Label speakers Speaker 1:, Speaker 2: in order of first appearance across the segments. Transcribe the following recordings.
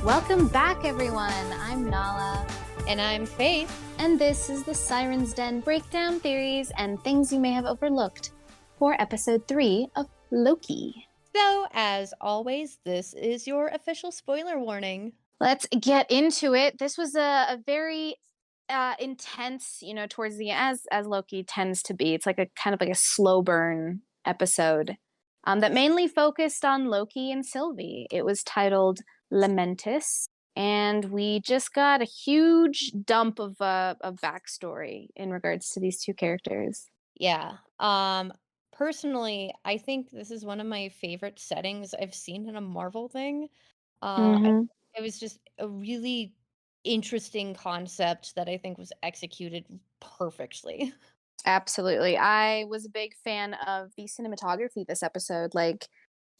Speaker 1: Welcome back, everyone. I'm Nala.
Speaker 2: And I'm Faith.
Speaker 1: And this is the Sirens Den breakdown, theories, and things you may have overlooked for episode 3 of Loki.
Speaker 2: So, as always, this is your official spoiler warning.
Speaker 1: Let's get into it. This was a very intense, towards the as Loki tends to be. It's like a kind of like a slow burn episode that mainly focused on Loki and Sylvie. It was titled Lamentis, and we just got a huge dump of backstory in regards to these two characters.
Speaker 2: Yeah. Personally, I think this is one of my favorite settings I've seen in a Marvel thing. It was just a really interesting concept that I think was executed perfectly.
Speaker 1: Absolutely. I was a big fan of the cinematography this episode,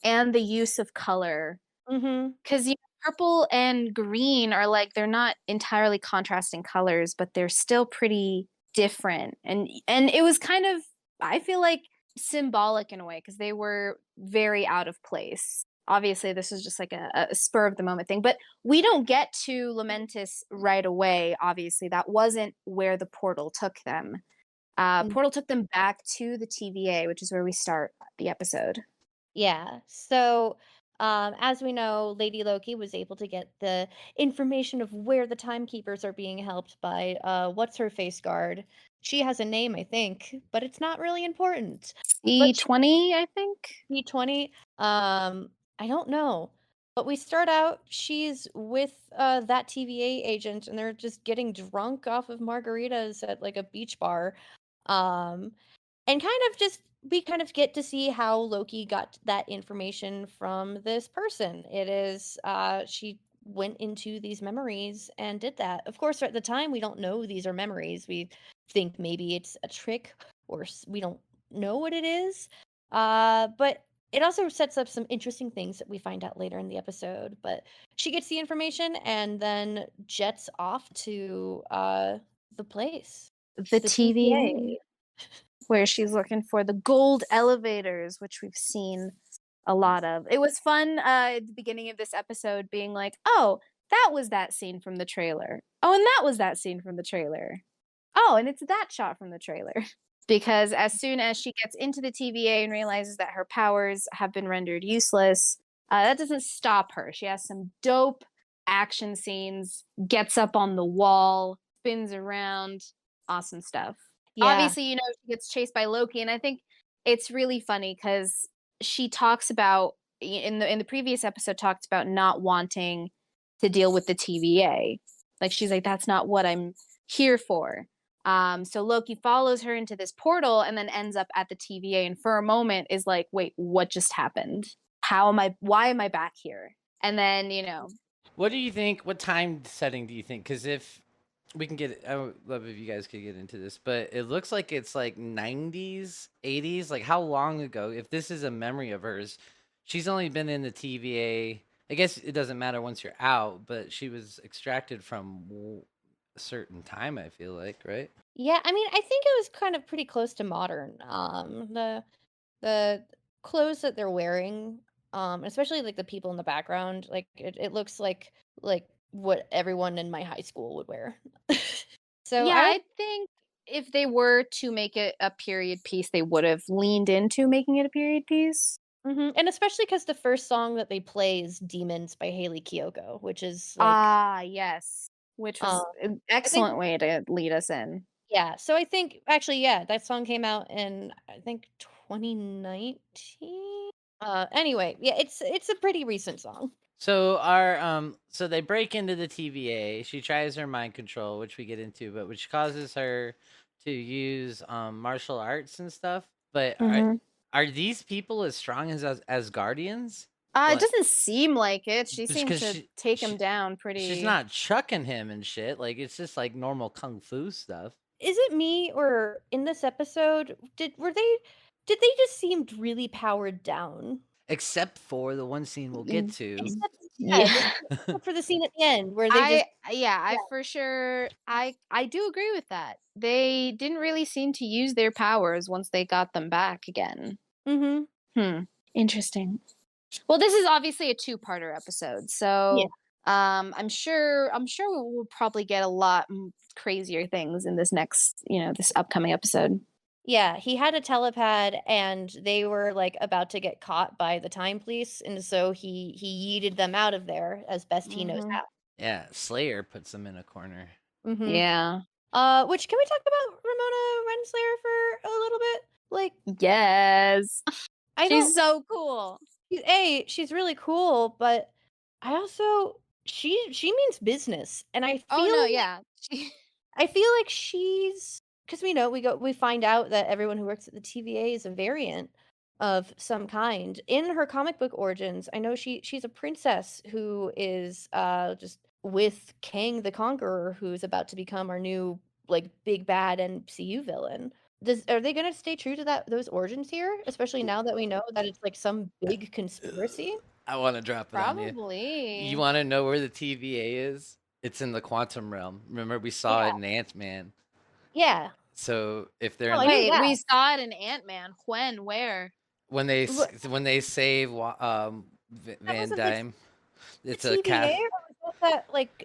Speaker 1: and the use of color. Because purple and green are they're not entirely contrasting colors, but they're still pretty different. And it was kind of, I feel like, symbolic in a way, because they were very out of place. Obviously, this is just like a spur of the moment thing, but we don't get to Lamentis right away. Obviously, that wasn't where the portal took them. Portal took them back to the TVA, which is where we start the episode.
Speaker 2: Yeah. So, as we know, Lady Loki was able to get the information of where the timekeepers are being helped by what's her face guard. She has a name, I think, but it's not really important.
Speaker 1: E20, I think.
Speaker 2: E20. I don't know. But we start out, she's with that TVA agent, and they're just getting drunk off of margaritas at like a beach bar. Um, and we kind of get to see how Loki got that information from this person. It is she went into these memories and did that. Of course, at the time we don't know these are memories. We think maybe it's a trick, or we don't know what it is. But it also sets up some interesting things that we find out later in the episode. But she gets the information and then jets off to the place.
Speaker 1: The TVA. Where she's looking for the gold elevators, which we've seen a lot of. It was fun at the beginning of this episode being like, oh, that was that scene from the trailer. Oh, and that was that scene from the trailer. Oh, and it's that shot from the trailer. Because as soon as she gets into the TVA and realizes that her powers have been rendered useless, that doesn't stop her. She has some dope action scenes, gets up on the wall, spins around, awesome stuff. Yeah. Obviously, she gets chased by Loki, and I think it's really funny because she talks about in the previous episode talked about not wanting to deal with the TVA. Like she's like, that's not what I'm here for. So Loki follows her into this portal and then ends up at the TVA, and for a moment is like, wait, what just happened? Why am I back here? And then,
Speaker 3: What do you think? What time setting do you think? Because if we can I would love if you guys could get into this, but it looks like it's like 90s, 80s. Like how long ago? If this is a memory of hers, she's only been in the TVA. I guess it doesn't matter once you're out, but she was extracted from a certain time, I feel like, right?
Speaker 2: Yeah, I mean, I think it was kind of pretty close to modern. The clothes that they're wearing, especially like the people in the background, like it looks like what everyone in my high school would wear. So
Speaker 1: yeah, I think if they were to make it a period piece, they would have leaned into making it a period piece.
Speaker 2: And especially because the first song that they play is "Demons" by Hayley Kiyoko, which is like
Speaker 1: yes, which was an excellent way to lead us in.
Speaker 2: Yeah, so I think actually, yeah, that song came out in I think 2019. Anyway, yeah, it's a pretty recent song.
Speaker 3: So so they break into the TVA. She tries her mind control, which we get into, but which causes her to use martial arts and stuff. But are these people as strong as Guardians?
Speaker 1: It doesn't seem like it. She seems to take him down pretty.
Speaker 3: She's not chucking him and shit. Like it's just like normal kung fu stuff.
Speaker 2: Is it me, or in this episode did they just seemed really powered down?
Speaker 3: Except for the one scene we'll get to.
Speaker 2: Except for the scene at the end where they
Speaker 1: I for sure I do agree with that. They didn't really seem to use their powers once they got them back again. Interesting. Well, this is obviously a two-parter episode, so I'm sure we'll probably get a lot crazier things in this next, this upcoming episode.
Speaker 2: Yeah, he had a telepad and they were like about to get caught by the time police, and so he yeeted them out of there as best he knows
Speaker 1: Mhm.
Speaker 2: how.
Speaker 3: Yeah, Slayer puts him in a corner.
Speaker 2: Mm-hmm.
Speaker 1: Yeah.
Speaker 2: Which can we talk about Ramona Renslayer for a little bit? Like,
Speaker 1: Yes.
Speaker 2: I
Speaker 1: She's
Speaker 2: don't.
Speaker 1: so cool.
Speaker 2: She's really cool, but I also she means business, and
Speaker 1: Oh no, yeah.
Speaker 2: I feel like she's because we find out that everyone who works at the TVA is a variant of some kind. In her comic book origins, I know she's a princess who is just with Kang the Conqueror, who's about to become our new like big bad MCU villain. Are they gonna stay true to those origins here, especially now that we know that it's like some big conspiracy?
Speaker 3: I want to drop it on you. You
Speaker 1: Probably.
Speaker 3: want to know where the TVA is? It's in the quantum realm. Remember, we saw it in Ant-Man.
Speaker 2: Yeah.
Speaker 3: So if they're
Speaker 2: Oh,
Speaker 3: in
Speaker 2: I
Speaker 3: the
Speaker 2: knew
Speaker 1: Wait,
Speaker 2: that.
Speaker 1: we saw it in Ant-Man. When? Where?
Speaker 3: when they
Speaker 2: But
Speaker 3: when they save
Speaker 2: that
Speaker 3: Van
Speaker 2: wasn't
Speaker 3: Dyne,
Speaker 2: the
Speaker 3: it's a
Speaker 2: TVA,
Speaker 3: cat.
Speaker 2: or was that like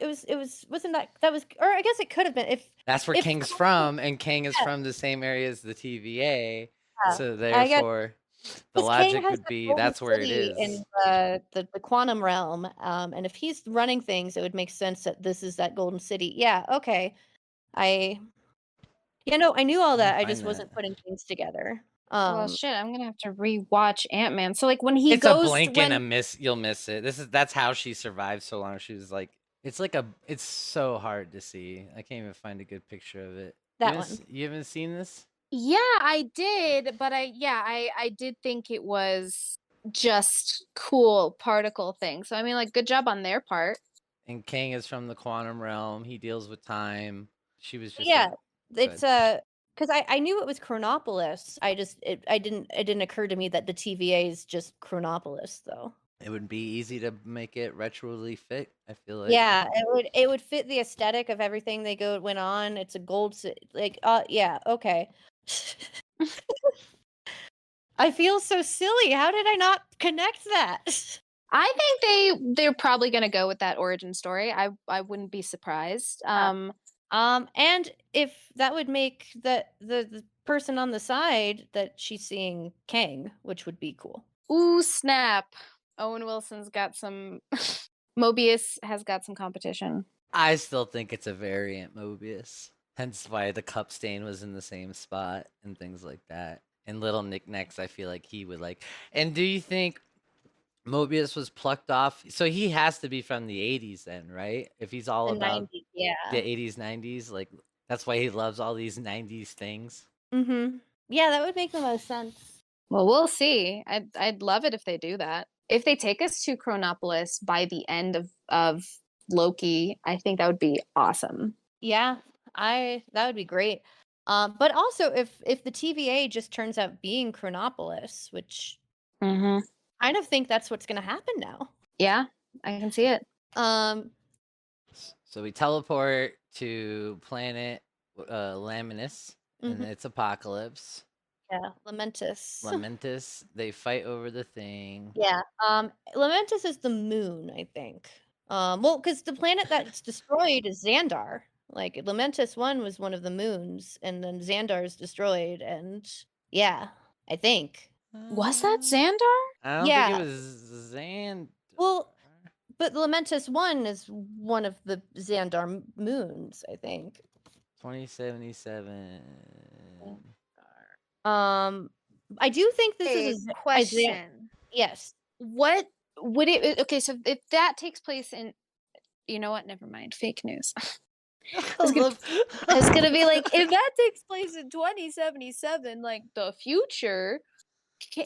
Speaker 2: wasn't that was, or I guess it could have been
Speaker 3: That's where
Speaker 2: if
Speaker 3: Kang's from, and Kang is
Speaker 2: yeah,
Speaker 3: from the same area as the TVA. So
Speaker 2: I guess
Speaker 3: therefore, the
Speaker 2: because Kang
Speaker 3: logic
Speaker 2: has
Speaker 3: would
Speaker 2: the
Speaker 3: be
Speaker 2: golden
Speaker 3: that's where it
Speaker 2: city in
Speaker 3: is.
Speaker 2: the quantum realm, and if he's running things, it would make sense that this is that golden city. Yeah, okay. I I knew all that. I
Speaker 3: Find
Speaker 2: just
Speaker 3: that.
Speaker 2: wasn't putting things together.
Speaker 1: Well, shit, I'm gonna have to rewatch Ant-Man. So like when he
Speaker 3: It's a
Speaker 1: goes
Speaker 3: blink and a
Speaker 1: when
Speaker 3: miss. You'll miss it. That's how she survived so long. She was like, it's so hard to see. I can't even find a good picture of it.
Speaker 2: That one.
Speaker 3: You haven't seen this?
Speaker 1: Yeah, I did, but I did think it was just cool particle thing. So I mean like good job on their part.
Speaker 3: And Kang is from the quantum realm. He deals with time. She was just
Speaker 2: Yeah,
Speaker 3: like,
Speaker 2: it's
Speaker 3: good.
Speaker 2: because I knew it was Chronopolis. It didn't occur to me that the TVA is just Chronopolis though.
Speaker 3: It would be easy to make it retroly fit. I feel like.
Speaker 2: Yeah, it would fit the aesthetic of everything went on. It's a like yeah, okay. I feel so silly. How did I not connect that?
Speaker 1: I think they're probably gonna go with that origin story. I wouldn't be surprised.
Speaker 2: And if that would make the person on the side that she's seeing Kang, which would be cool.
Speaker 1: Ooh, snap. Owen Wilson's got some Mobius has got some competition.
Speaker 3: I still think it's a variant Mobius. Hence why the cup stain was in the same spot and things like that. And little knickknacks, I feel like he would like. And do you think Mobius was plucked off? So he has to be from the 80s then, right? If he's all
Speaker 2: The
Speaker 3: about
Speaker 2: 90s, yeah.
Speaker 3: the 80s, 90s, like that's why he loves all these 90s things.
Speaker 2: Mm-hmm. Yeah, that would make the most sense.
Speaker 1: Well, we'll see. I'd love it if they do that. If they take us to Chronopolis by the end of Loki, I think that would be awesome.
Speaker 2: Yeah, that would be great. But also if the TVA just turns out being Chronopolis, which
Speaker 1: Mm-hmm.
Speaker 2: I kind of think that's what's going to happen now.
Speaker 1: Yeah, I can see it.
Speaker 3: So we teleport to planet Laminus, and it's Apocalypse.
Speaker 2: Yeah,
Speaker 3: Lamentus. They fight over the thing.
Speaker 2: Yeah. Lamentus is the moon, I think. Well, because the planet that's destroyed is Xandar. Like Lamentus 1 was one of the moons, and then Xandar is destroyed, and yeah, I think.
Speaker 1: Was that Xandar?
Speaker 3: I don't think it was Xandar.
Speaker 2: Well, but Lamentus 1 is one of the Xandar moons, I think.
Speaker 3: 2077.
Speaker 2: I do think this is
Speaker 1: a question.
Speaker 2: Yes.
Speaker 1: What would it okay, so if that takes place in you know what? Never mind. Fake news. I was gonna be like, if that takes place in 2077, like the future,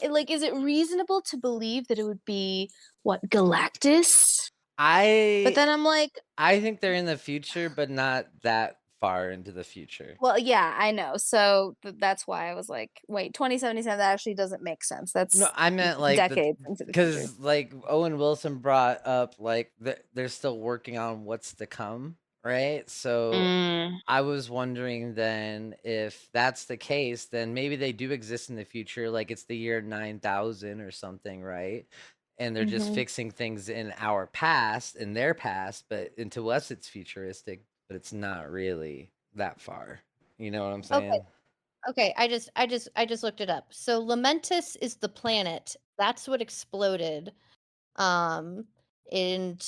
Speaker 1: like, is it reasonable to believe that it would be what Galactus? But then I'm like,
Speaker 3: I think they're in the future, but not that far into the future.
Speaker 1: well, yeah, I know. So that's why I was like, wait, 2077. That actually doesn't make sense. That's
Speaker 3: No, I meant like
Speaker 1: decades into the future.
Speaker 3: because like Owen Wilson brought up like they're still working on what's to come, right? So I was wondering then if that's the case, then maybe they do exist in the future, like it's the year 9000 or something, right? and they're just
Speaker 1: Mhm.
Speaker 3: fixing things in our past, in their past, but into us it's futuristic, but it's not really that far. You know what I'm
Speaker 2: Okay.
Speaker 3: saying?
Speaker 2: Okay, I just looked it up. So Lamentus is the planet. That's what exploded. Um and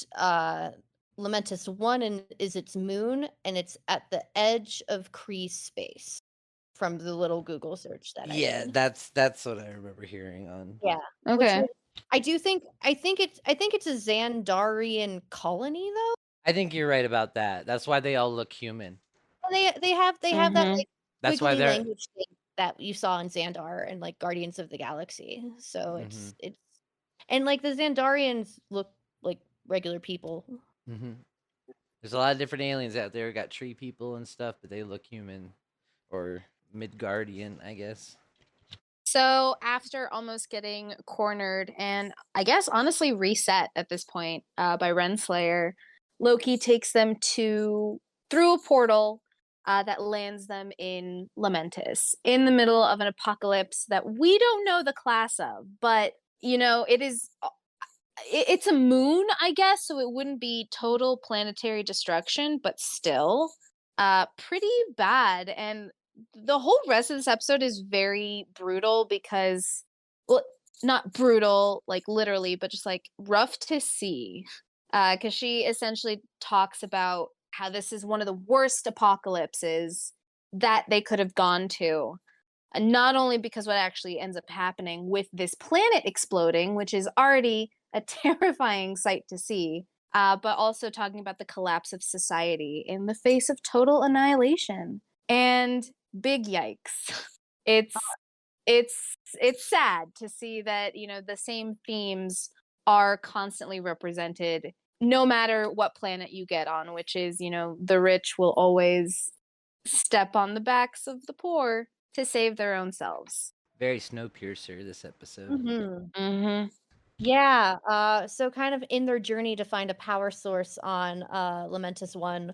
Speaker 2: Lamentus 1 is its moon, and it's at the edge of Kree space from the little Google search that I
Speaker 3: Yeah,
Speaker 2: did.
Speaker 3: that's what I remember hearing on.
Speaker 2: Yeah. Which
Speaker 1: Okay.
Speaker 2: was I think it's a Xandarian colony though.
Speaker 3: I think you're right about that. That's why they all look human.
Speaker 2: And they have that
Speaker 1: Mhm.
Speaker 2: like
Speaker 3: That's why
Speaker 2: squiggly
Speaker 3: they're
Speaker 2: language thing that you saw in Xandar and like Guardians of the Galaxy. So
Speaker 3: mhm.
Speaker 2: it's and like the Xandarians look like regular people.
Speaker 3: Mhm. There's a lot of different aliens out there. We got tree people and stuff, but they look human or Midgardian, I guess.
Speaker 1: So after almost getting cornered and I guess honestly reset at this point by Renslayer, Loki takes them to through a portal that lands them in Lamentus in the middle of an apocalypse that we don't know the class of, but it is it's a moon, I guess, so it wouldn't be total planetary destruction, but still, pretty bad. And the whole rest of this episode is very brutal because, well, not brutal, like literally, but just like rough to see. Because she essentially talks about how this is one of the worst apocalypses that they could have gone to. And not only because what actually ends up happening with this planet exploding, which is already a terrifying sight to see, but also talking about the collapse of society in the face of total annihilation. And big yikes. It's it's sad to see that, the same themes are constantly represented no matter what planet you get on, which is, the rich will always step on the backs of the poor to save their own selves.
Speaker 3: Very Snowpiercer this episode.
Speaker 2: Mhm.
Speaker 1: Mhm.
Speaker 2: Yeah, so kind of in their journey to find a power source on Lamentus 1,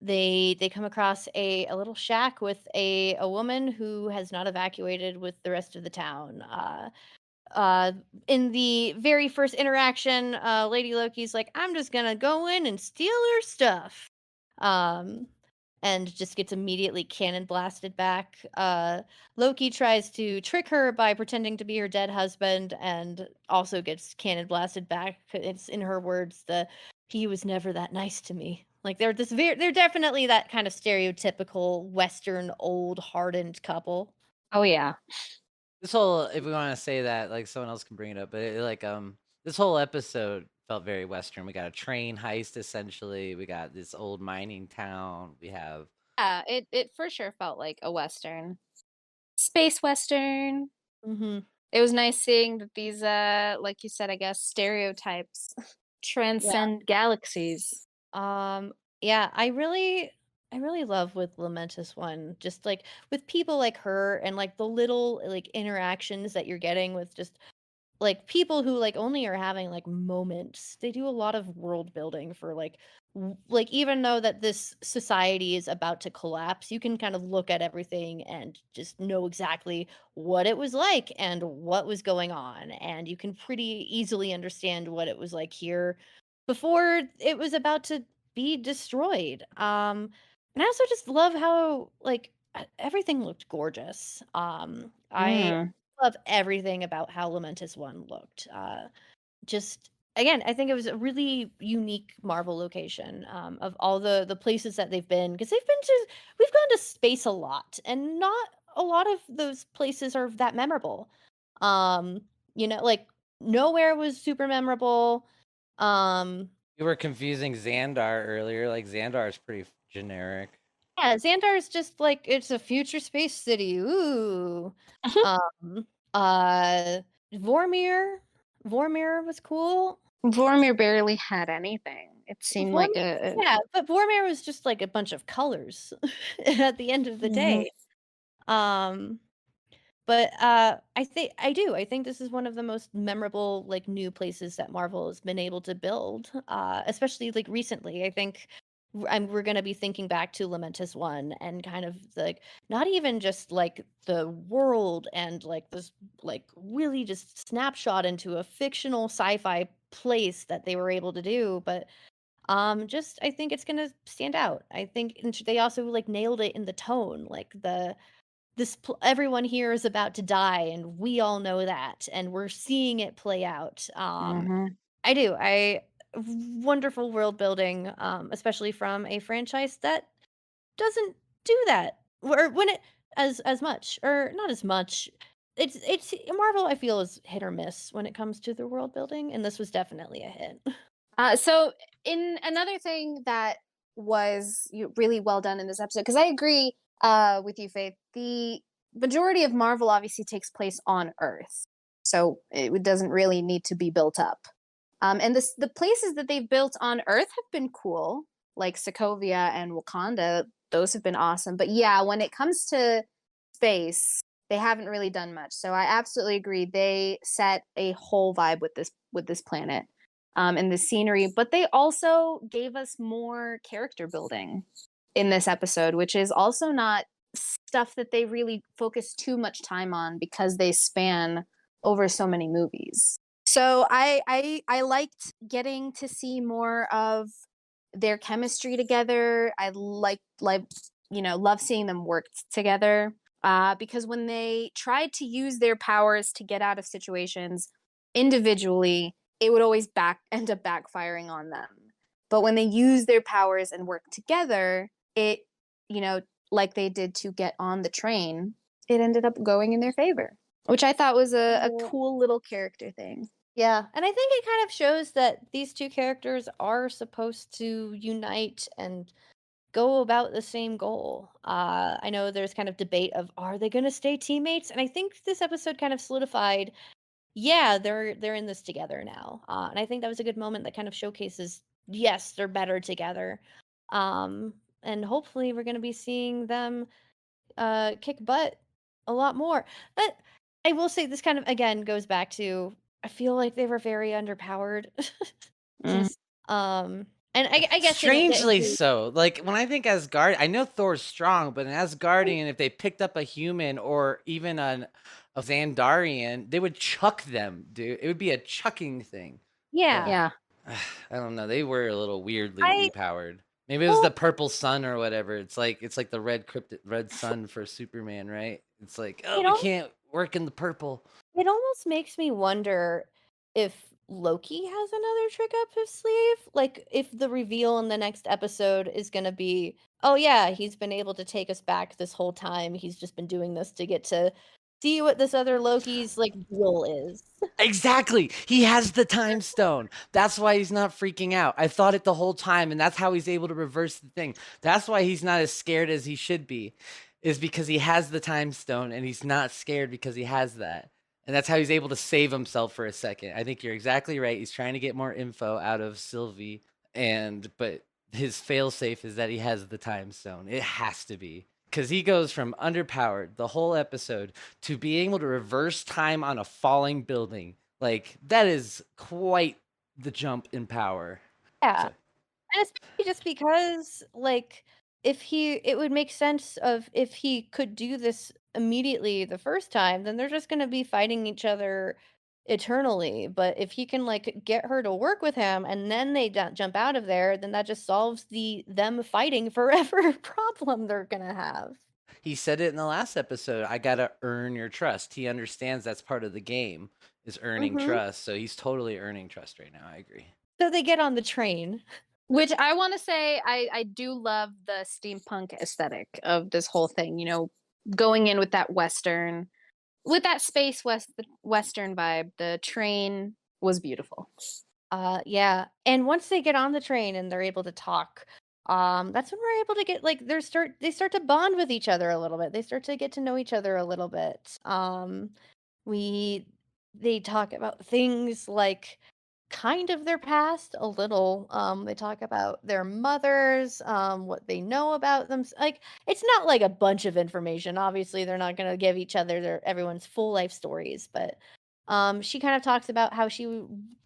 Speaker 2: they come across a little shack with a woman who has not evacuated with the rest of the town. Uh, in the very first interaction, Lady Loki's like, "I'm just gonna go in and steal her stuff." Um, and just gets immediately cannon blasted back. Loki tries to trick her by pretending to be her dead husband and also gets cannon blasted back. It's in her words, he was never that nice to me. Like they're definitely that kind of stereotypical Western old hardened couple.
Speaker 1: Oh yeah.
Speaker 3: This whole, if we want to say that, like someone else can bring it up, but this whole episode felt very Western. We got a train heist essentially. We got this old mining town. We have
Speaker 1: Yeah, it for sure felt like a western. Space western.
Speaker 2: Mhm.
Speaker 1: It was nice seeing that these like you said, I guess, stereotypes transcend galaxies.
Speaker 2: Um, yeah, I really love with Lamentus one, just like with people like her and like the little like interactions that you're getting with just like people who like only are having like moments. They do a lot of world building for like even though that this society is about to collapse, you can kind of look at everything and just know exactly what it was like and what was going on, and you can pretty easily understand what it was like here before it was about to be destroyed. And I also just love how like everything looked gorgeous. I
Speaker 1: Mm.
Speaker 2: love everything about how Lamentus 1 looked. Just again, I think it was a really unique Marvel location, of all the places that they've been, because we've gone to space a lot, and not a lot of those places are that memorable. Um, like nowhere was super memorable. Um,
Speaker 3: you were confusing Xandar earlier. Like Xandar is pretty generic.
Speaker 2: yeah, Xandar is just like it's a future space city. Ooh. Um, uh, Vormir, Vormir was cool.
Speaker 1: Vormir barely had anything. It seemed like
Speaker 2: Vormir, yeah, but Vormir was just like a bunch of colors at the end of the
Speaker 1: Mhm.
Speaker 2: day. Um, but I think this is one of the most memorable like new places that Marvel has been able to build, especially like recently. I think we're gonna be thinking back to Lamentis 1 and kind of like not even just like the world and like this like really just snapshot into a fictional sci-fi place that they were able to do, but just I think it's gonna stand out. I think and they also like nailed it in the tone, like everyone here is about to die and we all know that and we're seeing it play out.
Speaker 1: Mhm.
Speaker 2: I do. I wonderful world building, especially from a franchise that doesn't do that. Or when it as much or not as much. It's Marvel I feel is hit or miss when it comes to the world building, and this was definitely a hit.
Speaker 1: So, in another thing that was really well done in this episode, because I agree with you, Faith, the majority of Marvel obviously takes place on Earth, so it doesn't really need to be built up. And the places that they've built on Earth have been cool, like Sokovia and Wakanda. Those have been awesome. But yeah, when it comes to space, they haven't really done much. So I absolutely agree. They set a whole vibe with this planet, and the scenery. But they also gave us more character building in this episode, which is also not stuff that they really focus too much time on because they span over so many movies. So I liked getting to see more of their chemistry together. I like love seeing them work together. Because when they tried to use their powers to get out of situations individually, it would always end up backfiring on them. But when they use their powers and work together, it you know like they did to get on the train, it ended up going in their favor, which I thought was a
Speaker 2: Yeah.
Speaker 1: cool little character thing.
Speaker 2: Yeah, and I think it kind of shows that these two characters are supposed to unite and go about the same goal. I know there's kind of debate of are they going to stay teammates, and I think this episode kind of solidified. Yeah, they're in this together now, and I think that was a good moment that kind of showcases. Yes, they're better together, and hopefully we're going to be seeing them kick butt a lot more. But I will say this kind of again goes back to I feel like they were very underpowered.
Speaker 1: Mm.
Speaker 2: Just and I guess they don't get
Speaker 3: Strangely
Speaker 2: into
Speaker 3: so. Like when I think Asgard, I know Thor's strong, but an Asgardian, if they picked up a human or even a Xandarian, they would chuck them, dude. It would be a chucking thing.
Speaker 2: yeah.
Speaker 3: But
Speaker 1: Yeah.
Speaker 3: I don't know. They were a little weirdly
Speaker 2: I
Speaker 3: depowered. Maybe it was the
Speaker 2: well,
Speaker 3: purple sun or whatever. It's like the red sun for Superman, right? It's like, oh,
Speaker 2: it
Speaker 3: we
Speaker 2: al
Speaker 3: can't work in the purple.
Speaker 2: it almost makes me wonder if Loki has another trick up his sleeve. Like if the reveal in the next episode is gonna be, oh yeah, he's been able to take us back this whole time. He's just been doing this to get to see what this other Loki's like deal is.
Speaker 3: Exactly. He has the time stone. That's why he's not freaking out. I thought it the whole time, and that's how he's able to reverse the thing. That's why he's not as scared as he should be, is because he has the time stone and he's not scared because he has that. And that's how he's able to save himself for a second. I think you're exactly right. He's trying to get more info out of Sylvie, but his failsafe is that he has the time stone. It has to be. Because he goes from underpowered the whole episode to being able to reverse time on a falling building. Like, that is quite the jump in power.
Speaker 2: Yeah.
Speaker 3: So,
Speaker 2: And especially just because, like, if he it would make sense of if he could do this immediately the first time, then they're just gonna be fighting each other eternally. But if he can, like, get her to work with him and then they jump out of there, then that just solves them fighting forever problem they're gonna have.
Speaker 3: he said it in the last episode. I got to earn your trust. He understands that's part of the game, is earning
Speaker 2: Mhm.
Speaker 3: trust. So he's totally earning trust right now. I agree.
Speaker 2: So they get on the train.
Speaker 1: Which I want to say, I do love the steampunk aesthetic of this whole thing. Going in with that with that western vibe. The train was beautiful.
Speaker 2: Yeah. And once they get on the train and they're able to talk, that's when we're able to get like they start to bond with each other a little bit. They start to get to know each other a little bit. We they talk about things like kind of their past a little. They talk about their mothers, what they know about them. Like it's not like a bunch of information. Obviously, they're not going to give each other everyone's full life stories, but she kind of talks about how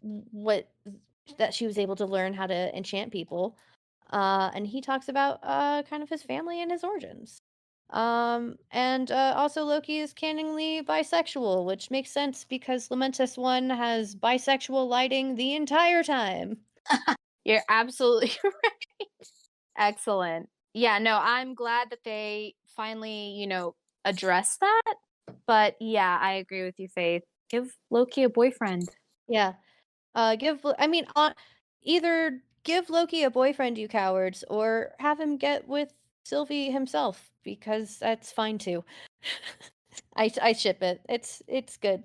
Speaker 2: what that she was able to learn how to enchant people. and he talks about kind of his family and his origins. And also Loki is canonly bisexual, which makes sense because Lamentus One has bisexual lighting the entire time.
Speaker 1: You're absolutely right. Excellent. Yeah, no, I'm glad that they finally, address that. But yeah, I agree with you, Faith. Give Loki a boyfriend.
Speaker 2: Yeah. I mean, either give Loki a boyfriend, you cowards, or have him get with Sylvie himself because that's fine too. I ship it. It's good.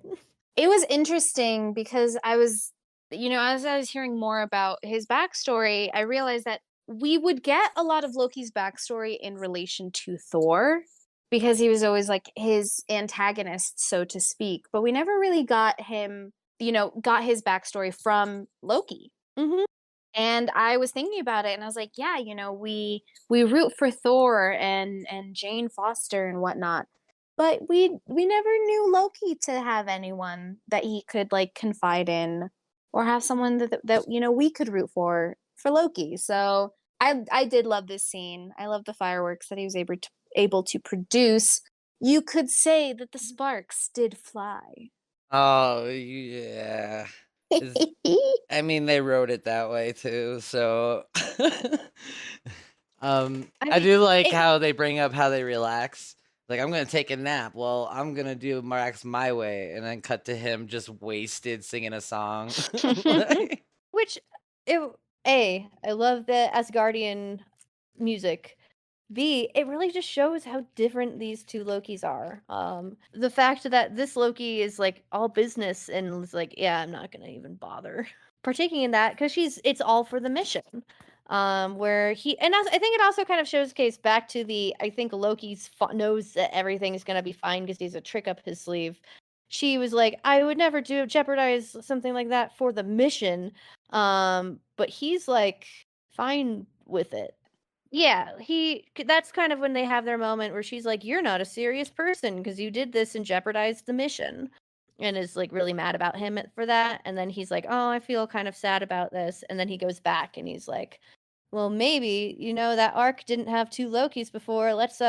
Speaker 1: It was interesting because as I was hearing more about his backstory, I realized that we would get a lot of Loki's backstory in relation to Thor because he was always like his antagonist, so to speak. But we never really got got his backstory from Loki.
Speaker 2: Mhm.
Speaker 1: And I was thinking about it and I was like, yeah, we root for Thor and Jane Foster and whatnot. But we never knew Loki to have anyone that he could like confide in or have someone that we could root for Loki. So I did love this scene. I love the fireworks that he was able to produce. You could say that the sparks did fly.
Speaker 3: Oh yeah. Is I mean, they wrote it that way too, so
Speaker 2: I
Speaker 3: I
Speaker 2: mean,
Speaker 3: do like
Speaker 2: it
Speaker 3: how they bring up how they relax. Like, I'm gonna take a nap. Well, I'm gonna do relax my way, and then cut to him just wasted singing a song. Like,
Speaker 2: which it I love the Asgardian music. B, it really just shows how different these two Lokis are. The fact that this Loki is like all business and is like, yeah, I'm not gonna even bother partaking in that because it's all for the mission. Where I think it also kind of showcase back to I think Loki's knows that everything is gonna be fine because he's a trick up his sleeve. She was like, I would never jeopardize something like that for the mission. But he's like fine with it. Yeah, that's kind of when they have their moment where she's like, "You're not a serious person because you did this and jeopardized the mission." And is like really mad about him for that. And then he's like, "Oh, I feel kind of sad about this." And then he goes back and he's like, "Well, maybe, that arc didn't have two Lokis before. Let's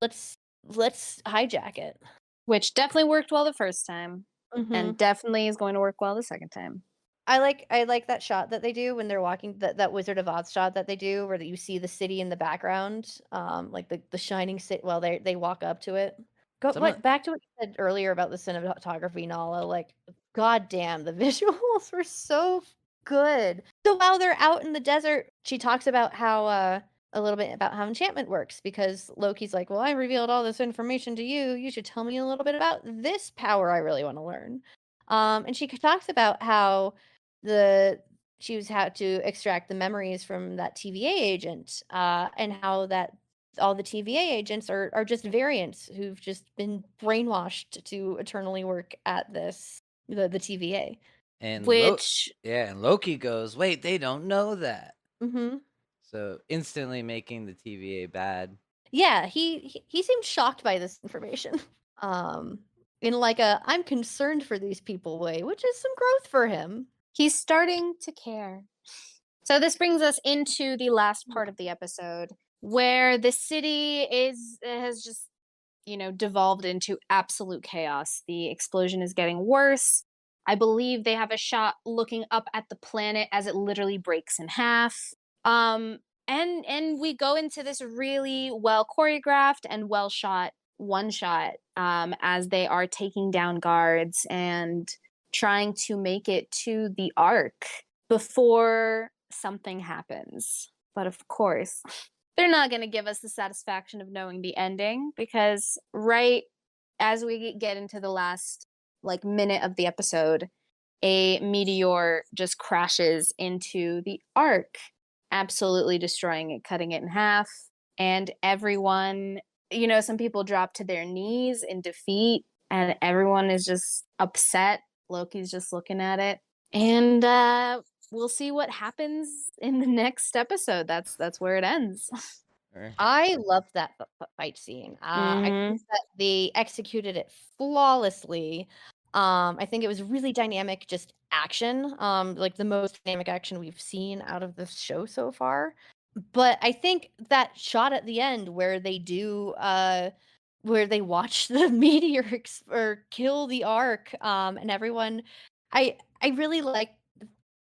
Speaker 2: let's hijack it."
Speaker 1: Which definitely worked well the first time and
Speaker 2: Mhm.
Speaker 1: definitely is going to work well the second time.
Speaker 2: I like that shot that they do when they're walking that Wizard of Oz shot that they do where that you see the city in the background, like the shining city while they walk up to it. Go
Speaker 3: some of
Speaker 2: what back to what you said earlier about the cinematography, Nala, like, goddamn, the visuals were so good. So while they're out in the desert, she talks about how, a little bit about how enchantment works because Loki's like, "Well, I revealed all this information to you. You should tell me a little bit about this power I really wanna learn." And she talks about how the she was had to extract the memories from that TVA agent, and how that all the TVA agents are just variants who've just been brainwashed to eternally work at the TVA.
Speaker 3: and
Speaker 1: Which
Speaker 3: yeah, and Loki goes, "Wait, they don't know that."
Speaker 2: Hmm.
Speaker 3: So instantly making the TVA bad.
Speaker 2: Yeah, he seemed shocked by this information. Um, in like a I'm concerned for these people way, which is some growth for him.
Speaker 1: he's starting to care. So this brings us into the last part of the episode where the city has just, devolved into absolute chaos. The explosion is getting worse. I believe they have a shot looking up at the planet as it literally breaks in half. Um and we go into this really well choreographed and well shot one shot as they are taking down guards and trying to make it to the arc before something happens. But of course, they're not going to give us the satisfaction of knowing the ending because right as we get into the last like minute of the episode, a meteor just crashes into the arc, absolutely destroying it, cutting it in half. And everyone, some people drop to their knees in defeat, and everyone is just upset. Loki's just looking at it. And we'll see what happens in the next episode. That's where it ends.
Speaker 3: Or-
Speaker 2: I loved that fight scene. I
Speaker 1: Hmm.
Speaker 2: think that they executed it flawlessly. I think it was really dynamic, just action. Like the most dynamic action we've seen out of this show so far. But I think that shot at the end where they do, where they watch the meteor or kill the Ark, and everyone, I really like.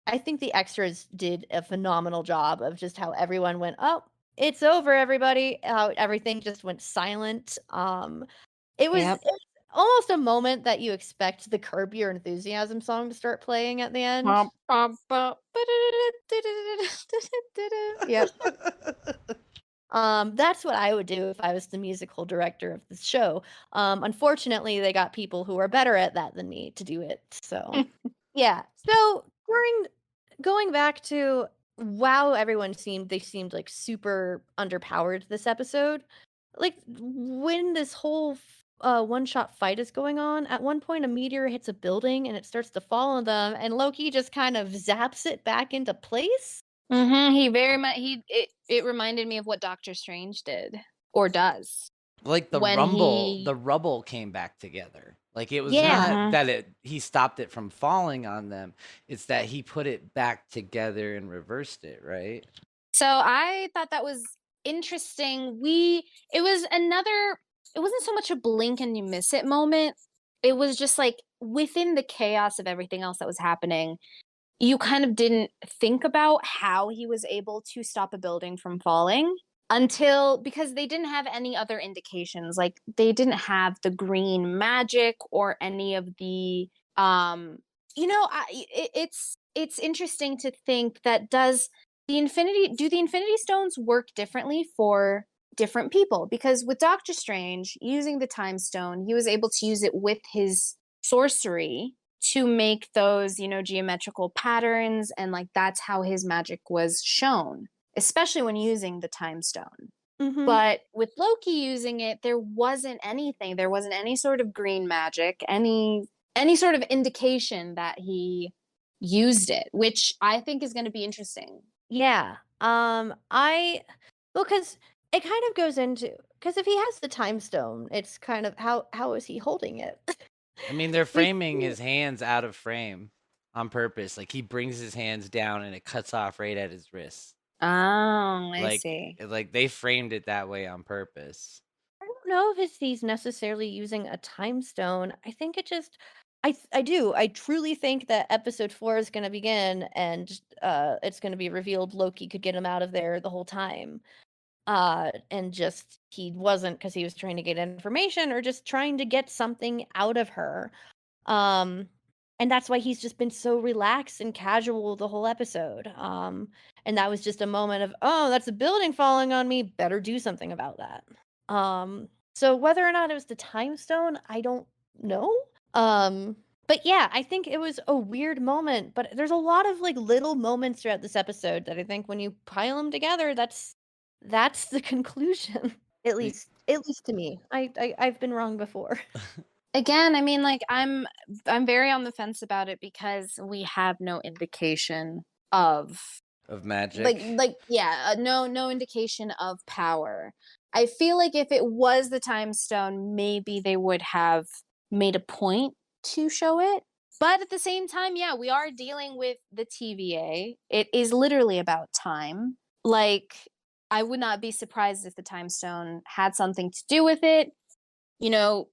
Speaker 2: I think the extras did a phenomenal job of just how everyone went, "Oh, it's over, everybody." How everything just went silent.
Speaker 1: Yep.
Speaker 2: It's almost a moment that you expect the Curb Your Enthusiasm song to start playing at the end.
Speaker 1: Bum, bum, bum, Yep.
Speaker 2: That's what I would do if I was the musical director of the show. Unfortunately, they got people who are better at that than me to do it. So, yeah. So, going back to wow, they seemed like super underpowered this episode. Like when this whole one-shot fight is going on, at one point a meteor hits a building and it starts to fall on them and Loki just kind of zaps it back into place.
Speaker 1: He very much it reminded me of what Doctor Strange did or does
Speaker 3: Like
Speaker 1: when
Speaker 3: the
Speaker 1: he
Speaker 3: rubble came back together. Like it was
Speaker 2: Yeah.
Speaker 3: not that he stopped it from falling on them. It's that he put it back together and reversed it, right?
Speaker 1: So I thought that was interesting. It wasn't so much a blink and you miss it moment. It was just like within the chaos of everything else that was happening, you kind of didn't think about how he was able to stop a building from falling until because they didn't have any other indications. Like they didn't have the green magic or any of the it's interesting to think that do the infinity stones work differently for different people? Because with Doctor Strange using the time stone, he was able to use it with his sorcery to make those, geometrical patterns, and like that's how his magic was shown, especially when using the time stone.
Speaker 2: Mhm.
Speaker 1: But with Loki using it, there wasn't anything. There wasn't any sort of green magic, any sort of indication that he used it, which I think is going to be interesting.
Speaker 2: Yeah. I well, because it kind of goes into because if he has the time stone, it's kind of how is he holding it?
Speaker 3: I mean, they're
Speaker 2: We
Speaker 3: framing his hands out of frame on purpose. Like he brings his hands down and it cuts off right at his wrist.
Speaker 1: Oh, I
Speaker 3: Like
Speaker 1: see.
Speaker 3: like they framed it that way on purpose.
Speaker 2: I don't know if he's necessarily using a time stone. I think it just I do. I truly think that episode 4 is going to begin and it's going to be revealed Loki could get him out of there the whole time. And just he wasn't because he was trying to get information or just trying to get something out of her. Um, and that's why he's just been so relaxed and casual the whole episode. And that was just a moment of, oh, that's a building falling on me. Better do something about that. So whether or not it was the time stone, I don't know. But yeah, I think it was a weird moment. But there's a lot of like little moments throughout this episode that I think when you pile them together, that's the conclusion.
Speaker 3: Y-
Speaker 2: At least to me. I've been wrong before.
Speaker 1: Again, I mean, like I'm very on the fence about it because we have no indication of
Speaker 3: Of magic.
Speaker 1: no indication of power. I feel like if it was the time stone, maybe they would have made a point to show it. But at the same time, yeah, we are dealing with the TVA. It is literally about time. Like, I would not be surprised if the time stone had something to do with it.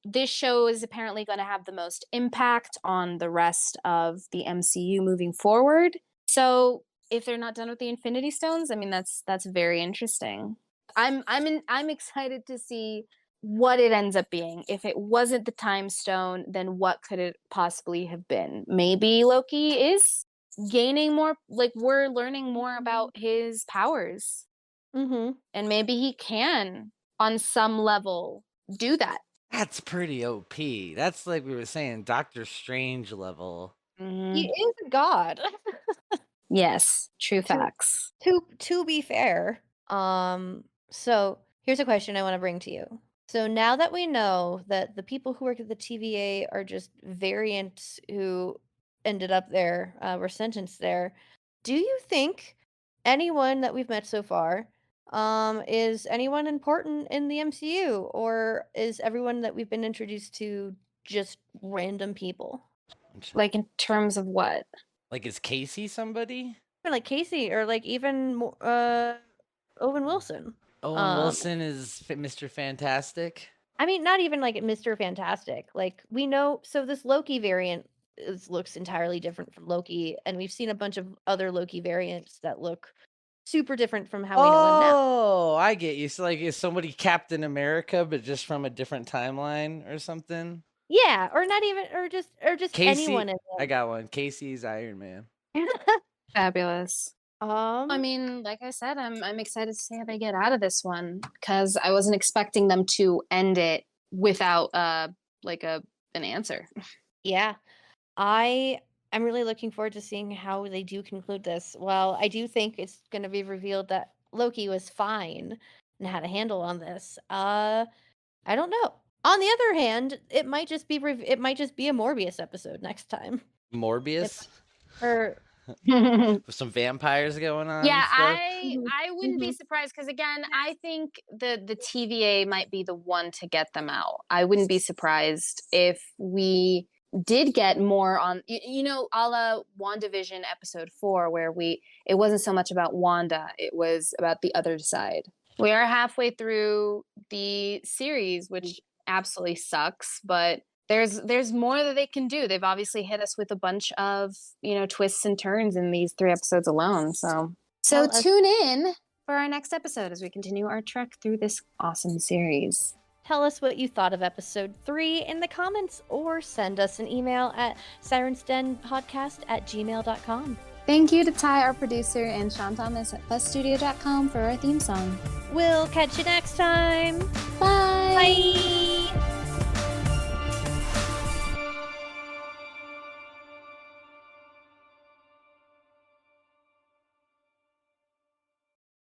Speaker 1: This show is apparently going to have the most impact on the rest of the MCU moving forward. So, if they're not done with the Infinity Stones, I mean that's very interesting. I'm excited to see what it ends up being. If it wasn't the time stone, then what could it possibly have been? Maybe Loki is gaining more, like we're learning more about his powers,
Speaker 2: Mhm.
Speaker 1: and maybe he can on some level do that.
Speaker 3: That's pretty OP. That's like we were saying, Doctor Strange level.
Speaker 2: He
Speaker 1: Mhm.
Speaker 2: is a god.
Speaker 1: Yes, true
Speaker 2: To
Speaker 1: facts.
Speaker 2: to be fair, so here's a question I want to bring to you. So now that we know that the people who work at the TVA are just variants who ended up there, were sentenced there, do you think anyone that we've met so far, is anyone important in the MCU, or is everyone that we've been introduced to just random people?
Speaker 1: Like in terms of what?
Speaker 3: Like is Casey somebody?
Speaker 2: Or like Casey, or like even more, Owen Wilson.
Speaker 3: Owen Wilson is Mr. Fantastic.
Speaker 2: I mean, not even like Mr. Fantastic. Like we know, so this Loki variant looks entirely different from Loki, and we've seen a bunch of other Loki variants that look super different from how we know him now.
Speaker 3: Oh, I get you. So like, is somebody Captain America, but just from a different timeline or something?
Speaker 2: Yeah, or not even, or just
Speaker 3: Casey,
Speaker 2: anyone.
Speaker 3: I got one. Casey's Iron Man.
Speaker 1: Fabulous. I mean, like I said, I'm excited to see how they get out of this one because I wasn't expecting them to end it without like an answer.
Speaker 2: Yeah, I'm really looking forward to seeing how they do conclude this. Well, I do think it's going to be revealed that Loki was fine and had a handle on this. I don't know. On the other hand, it might just be a Morbius episode next time.
Speaker 3: Morbius?
Speaker 2: Or
Speaker 3: With some vampires going on.
Speaker 1: Yeah,
Speaker 3: and stuff?
Speaker 1: I wouldn't be surprised because again, I think the TVA might be the one to get them out. I wouldn't be surprised if we did get more on, you know, a la WandaVision episode 4, where it wasn't so much about Wanda, it was about the other side. We are halfway through the series, which absolutely sucks, but there's more that they can do. They've obviously hit us with a bunch of, you know, twists and turns in these 3 episodes alone. So tune in for our next episode as we continue our trek through this awesome series.
Speaker 2: Tell us what you thought of episode 3 in the comments, or send us an email at sirensdenpodcast@gmail.com.
Speaker 1: Thank you to Ty, our producer, and Sean Thomas at fuzzstudio.com for our theme song.
Speaker 2: We'll catch you next time.
Speaker 1: Bye!
Speaker 2: Bye!